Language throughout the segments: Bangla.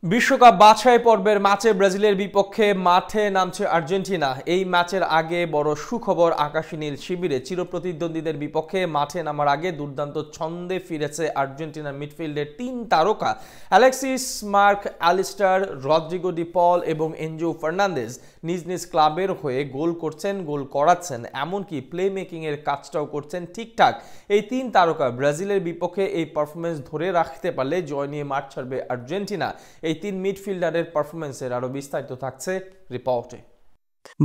বিশ্বকাপ বাছাই পর্বের ম্যাচে ব্রাজিলের বিপক্ষে মাঠে নামছে আর্জেন্টিনা। এই ম্যাচের আগে বড় সুখবর, আকাশী নীল শিবিরে চিরপ্রতিদ্বন্দ্বীদের বিপক্ষে মাঠে নামার আগে দুর্দান্ত ছন্দে ফিরেছে আর্জেন্টিনার মিডফিল্ডের তিন তারকা Alexis Mac Allister, Rodrigo De Paul এবং এনজো ফার্নান্দেজ নিজ নিজ ক্লাবের হয়ে গোল করছেন, গোল করাচ্ছেন, এমনকি প্লে মেকিং এর কাজটাও করছেন ঠিকঠাক। এই তিন তারকা ব্রাজিলের বিপক্ষে এই পারফরমেন্স ধরে রাখতে পারলে জয় নিয়ে মাঠ ছাড়বে আর্জেন্টিনা। এই তিন মিডফিল্ডারের পারফরমেন্সের আরো বিস্তারিত থাকছে রিপোর্টে।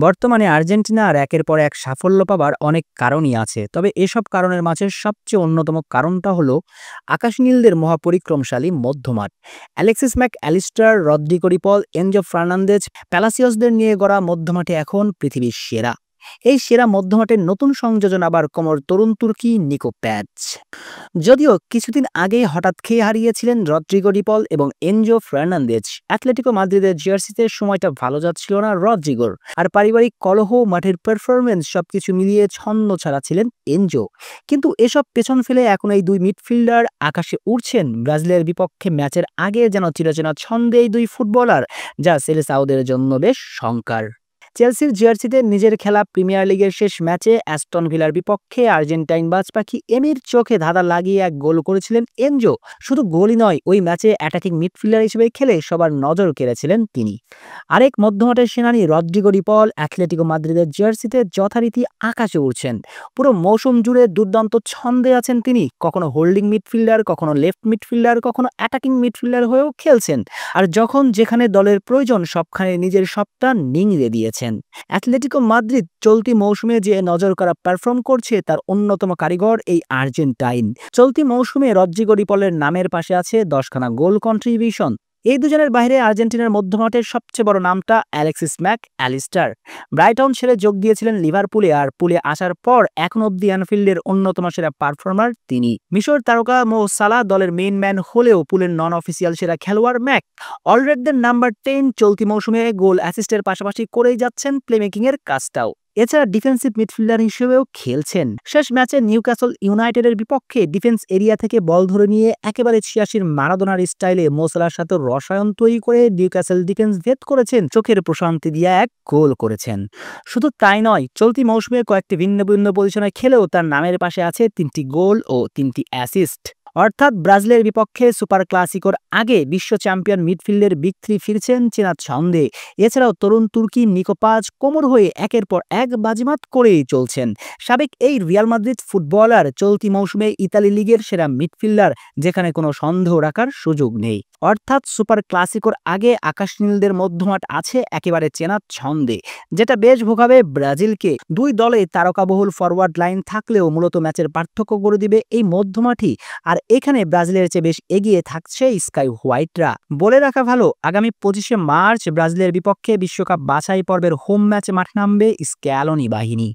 বর্তমানে আর্জেন্টিনার একের পর এক সাফল্য পাবার অনেক কারণই আছে, তবে এসব কারণের মাঝে সবচেয়ে অন্যতম কারণটা হলো আকাশী নীলদের মহাপরিক্রমশালী মধ্যমাঠ। Alexis Mac Allister, Rodrigo De Paul, Enzo Fernandez, প্যালাসিওসদের নিয়ে গড়া মধ্যমাঠে এখন পৃথিবীর সেরা। এই সেরা মধ্যমাঠের নতুন সংযোজন আবার কোমর তরুণ তুর্কি নিকো প্যাচ। যদিও কিছুদিন আগেই হঠাৎ খেয়ে হারিয়েছিলেন রদ্রিগো ডি পল এবং এনজো ফার্নান্দেজ। অ্যাটলেটিকো মাদ্রিদের জার্সিতে সময়টা ভালো যাচ্ছিল না রদ্রিগোর, আর পারিবারিক কলহ, মাঠের পারফরমেন্স সবকিছু মিলিয়ে ছন্ন ছাড়া ছিলেন এনজো। কিন্তু এসব পেছন ফেলে এখন এই দুই মিডফিল্ডার আকাশে উড়ছেন ব্রাজিলের বিপক্ষে ম্যাচের আগে যেন চিরচেনা ছন্দে এই দুই ফুটবলার, যা সেলেসাওদের জন্য বেশ শঙ্কার। চেলসির জার্সিতে নিজের খেলা প্রিমিয়ার লিগের শেষ ম্যাচে অ্যাস্টন ভিলার বিপক্ষে আর্জেন্টাইন বাজপাখি এমির চোখে ধাঁধা লাগিয়ে এক গোল করেছিলেন এনজো। শুধু গোলই নয়, ওই ম্যাচে অ্যাটাকিং মিডফিল্ডার হিসেবে খেলে সবার নজর কেড়েছিলেন তিনি। আরেক মধ্যমাঠের সেনানি রদ্রিগো ডি পল অ্যাটলেটিকো মাদ্রিদের জার্সিতে যথারীতি আকাশে উড়ছেন। পুরো মৌসুম জুড়ে দুর্দান্ত ছন্দে আছেন তিনি, কখনো হোল্ডিং মিডফিল্ডার, কখনো লেফট মিডফিল্ডার, কখনো অ্যাটাকিং মিডফিল্ডার হয়েও খেলছেন। আর যখন যেখানে দলের প্রয়োজন সবখানে নিজের সবটা নিংড়ে দিয়েছেন। অ্যাটলেটিকো মাদ্রিদ চলতি মৌসুমে যে নজর করা পারফর্ম করছে তার অন্যতম কারিগর এই আর্জেন্টাইন। চলতি মৌসুমে রদ্রিগো ডি পলের নামের পাশে আছে 10খানা গোল কন্ট্রিবিউশন। এই দুজনের বাইরে আর্জেন্টিনার মধ্যমাঠের সবচেয়ে বড় নামটা অ্যালেক্সিস ম্যাক অ্যালিস্টার। ব্রাইটন ছেড়ে যোগ দিয়েছিলেন লিভারপুলে, আর পুলে আসার পর এখন অব্দি অ্যানফিল্ডের অন্যতম সেরা পারফর্মার তিনি। মিশর তারকা মো সালাহ দলের মেইন ম্যান হলেও পুলের নন অফিসিয়াল সেরা খেলোয়াড় ম্যাক। অলরেডদের নাম্বার 10 চলতি মৌসুমে গোল অ্যাসিস্টের পাশাপাশি করেই যাচ্ছেন প্লেমেকিং এর কাজটাও। এছাড়া ডিফেন্সিভ মিডফিল্ডার হিসেবেও খেলছেন। শেষ ম্যাচে নিউক্যাসল ইউনাইটেডের বিপক্ষে ডিফেন্স এরিয়া থেকে বল ধরে নিয়ে একেবারে 86 মারাদোনার স্টাইলে মো সালাহর সাথে রসায়ন তৈরি করে নিউক্যাসল ডিফেন্স ভেদ করেছেন, চোখের প্রশান্তি দিয়ে এক গোল করেছেন। শুধু তাই নয়, চলতি মৌসুমে কয়েকটি ভিন্ন ভিন্ন পজিশনে খেলেও তার নামের পাশে আছে 3টি গোল ও 3টি অ্যাসিস্ট। অর্থাৎ ব্রাজিলের বিপক্ষে সুপার ক্লাসিকোর আগে বিশ্ব চ্যাম্পিয়ন মিডফিল্ডের বিগ থ্রি ফিরছেন চেনা ছন্দে। এছাড়াও তরুণ তুর্কি নিকো প্যাচ কোমর হয়ে একের পর এক বাজিমাত করেই চলছেন। সাবেক এই রিয়াল মাদ্রিদ ফুটবলার চলতি মৌসুমে ইতালি লিগের সেরা মিডফিল্ডার, যেখানে কোনো সন্দেহ রাখার সুযোগ নেই। অর্থাৎ সুপার ক্লাসিকোর আগে আকাশ নীলদের মধ্যমাঠ আছে একেবারে চেনা ছন্দে, যেটা বেশ ভোগাবে ব্রাজিলকে। দুই দলে তারকাবহুল ফরওয়ার্ড লাইন থাকলেও মূলত ম্যাচের পার্থক্য করে দিবে এই মধ্যমাঠই। আর এখানে ব্রাজিলের চেয়ে বেশ এগিয়ে থাকছে স্কাই হোয়াইটরা। বলে রাখা ভালো, আগামী 25শে মার্চ ব্রাজিলের বিপক্ষে বিশ্বকাপ বাছাই পর্বের হোম ম্যাচে মাঠে নামবে স্ক্যালোনি বাহিনী।